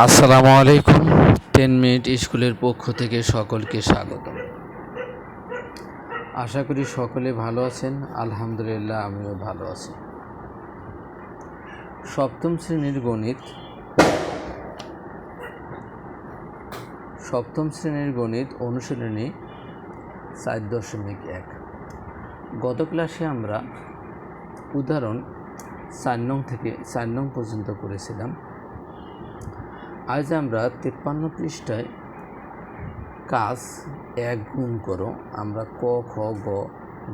আসসালামু আলাইকুম। 10 মিনিট স্কুলের পক্ষ থেকে সকলকে স্বাগত। আশা করি সকলে ভালো আছেন। আলহামদুলিল্লাহ, আমিও ভালো আছি। সপ্তম শ্রেণীর গণিত অনুশীলনী 4.1। গত ক্লাসে আমরা উদাহরণ 4 নং থেকে 4 নং পর্যন্ত করেছিলাম। আজ আমরা 53 পৃষ্ঠায় কাজ 1 গুণ করো আমরা ক, খ, গ,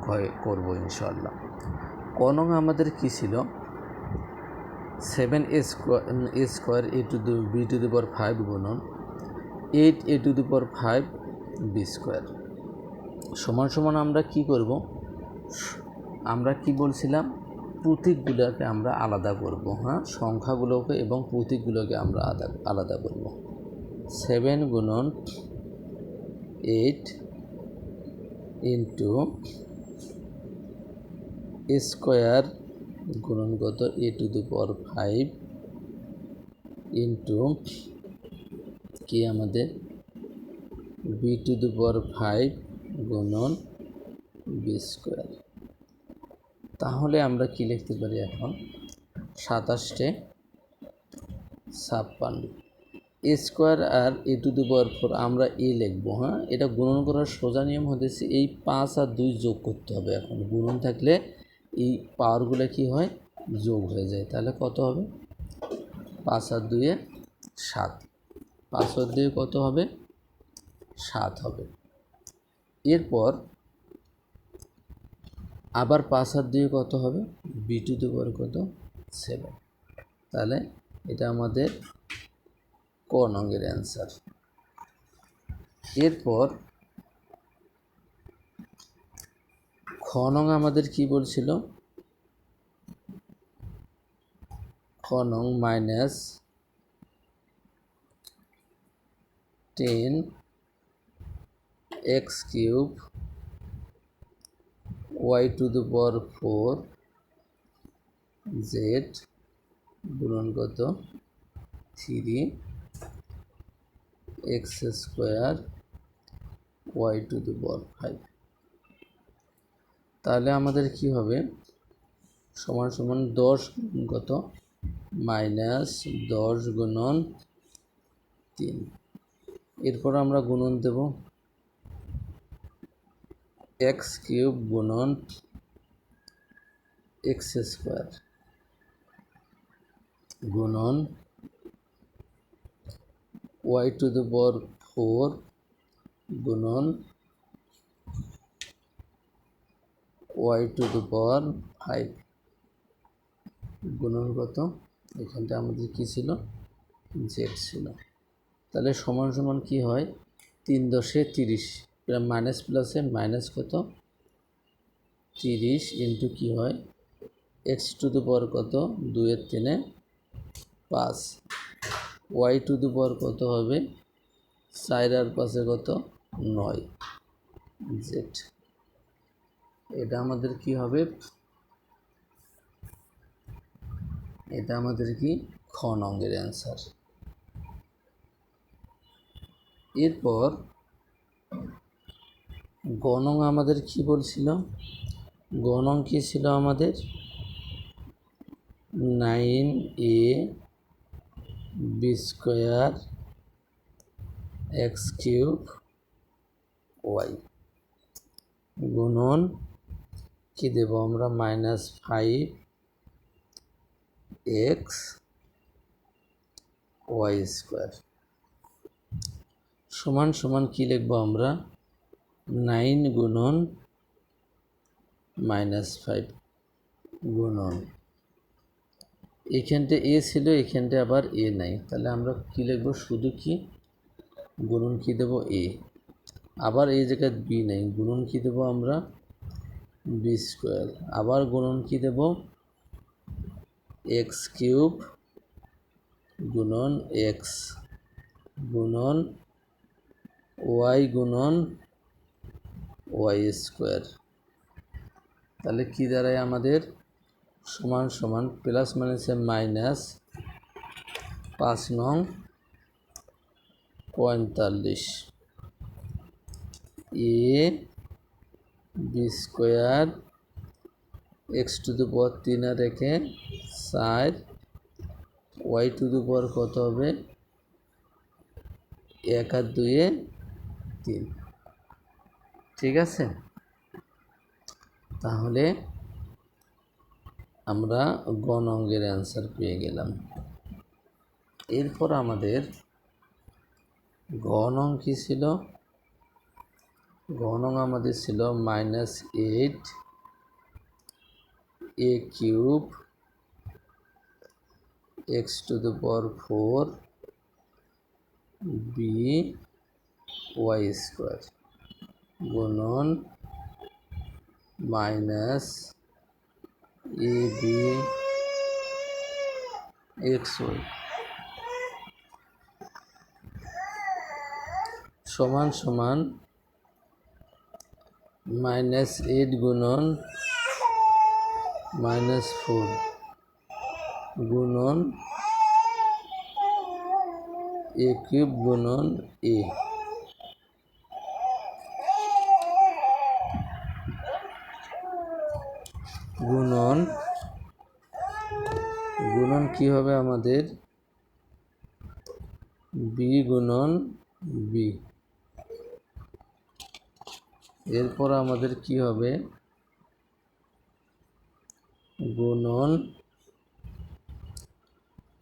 ঘ করব ইনশাআল্লাহ। ক নং আমাদের কি ছিল? 7a square a to the b to the power 5 গুণন 8a to the power 5 b square সমান সমান আমরা কি করব? আমরা কি বলছিলাম? প্রতীকগুলোকে আমরা আলাদা করব। সংখ্যাগুলোকে এবং প্রতীকগুলোকে আমরা আলাদা করব। 7 গুণন 8 ইন্টু স্কোয়ার গুণন কত? a to the power 5 into কি আমাদের b টু দি পাওয়ার 5 গুণন b স্কোয়ার। তাহলে আমরা কি লিখতে পারি এখন? 27 56 a স্কোয়ার আর a টু দি পাওয়ার 4 আমরা a লিখব। এটা গুণন করার সোজা নিয়ম হতেছে এই 5 আর 2 যোগ করতে হবে। এখন গুণন থাকলে এই পাওয়ারগুলো কি হয়? যোগ হয়ে যায়। তাহলে কত হবে? 5 আর 2 এ 7। 5 আর 2 কত হবে? 7 হবে। এরপর আবার 5 আর 2 কত হবে? b টু দি পাওয়ার কত? 7। তাহলে এটা আমাদের ক নংয়ের অ্যান্সার। এরপর খ নং আমাদের কি বলছিল? খ নং -10x cube y to the power 4 z গুণন কত? 3x square y to the power 5। তাহলে আমাদের কি হবে? সমান সমান 10 কত? -10 গুণন 3। এরপর আমরা গুণন দেব x কিউব গুণন x স্কোয়ার গুণন y টু দি পাওয়ার 4 গুণন y টু দি পাওয়ার 5 গুণন কত? এখানটা আমাদের কি ছিল? z ছিল। তাহলে সমান সমান কি হয়? 3 10 30 মাইনাস প্লাসে মাইনাস কত? 30 ইন্টু কি হয়? x টু দি পাওয়ার কত? 2 এর 3 এ 5। y টু দি পাওয়ার কত হবে? 4 আর 5 এ কত? 9 z। এটা আমাদের কি হবে? এটা আমাদের কি? খ নংয়ের অ্যান্সার। এরপর গ নং আমাদের কি বলছিল? গ নং কি ছিল আমাদের? 9a b square x cube y গুণন কি দেব আমরা? -5x y স্কোয়ার সমান সমান কি লিখবো আমরা? 9 গুণন -5 গুণন এখানটা a ছিল, এখানটা আবার a নাই। তাহলে আমরা কি লিখবো? শুধু কি গুণন কি দেব? a। আবার এই জায়গায় b নেই, গুণন কি দেব আমরা? b square. আবার গুণন কি দেব? x কিউব গুণন x গুণন y গুণন y স্কোয়ার। তাহলে কি দাঁড়ায় আমাদের? সমান সমান প্লাস মাইনাসে মাইনাস 5 নং 45 a b square x to the power 3 আর রেখে 4 ওয়াই টু দি পাওয়ার কত হবে 1 আর 2 এ 3। ঠিক আছে, তাহলে আমরা গ অঙ্কের অ্যান্সার পেয়ে গেলাম। এরপর আমাদের ঘ নং কী ছিল? ঘ নং আমাদের ছিল -8 a cube x to the power 4 b y square গুণন minus a b x y সমান সমান -8 গুণন -4 গুণন এ কিউব গুণন এ গুণন কি হবে আমাদের বি গুণন বি। এরপর আমাদের কি হবে গুণন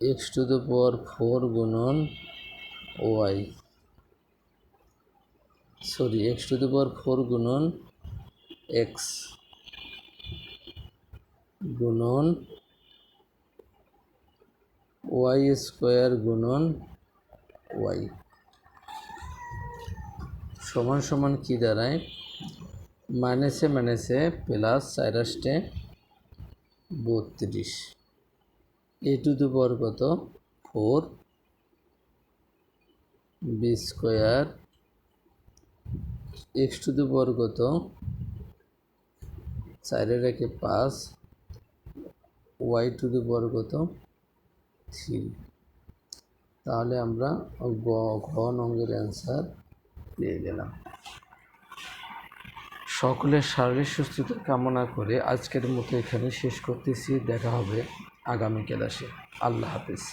এক্স টু দি পাওয়ার 4 গুণন Y x to the power 4 গুণন এক্স গুণন ওয়াই স্কোয়ার গুণন ওয়াই সমান সমান কি দাঁড়ায় মাইনাসে মাইনাসে plus 4 32 A two the power কত 4 b square x to the power কত 4 রেখে 5 ওয়াই টু দি পাওয়ার কত 3। তাহলে আমরা ঘ নঙ্গের অ্যান্সার পেয়ে গেলাম। সকলের শারীরিক সুস্থতা কামনা করে আজকের মতো এখানে শেষ করতেছি। দেখা হবে আগামী ক্লাসে। আল্লাহ হাফেজ।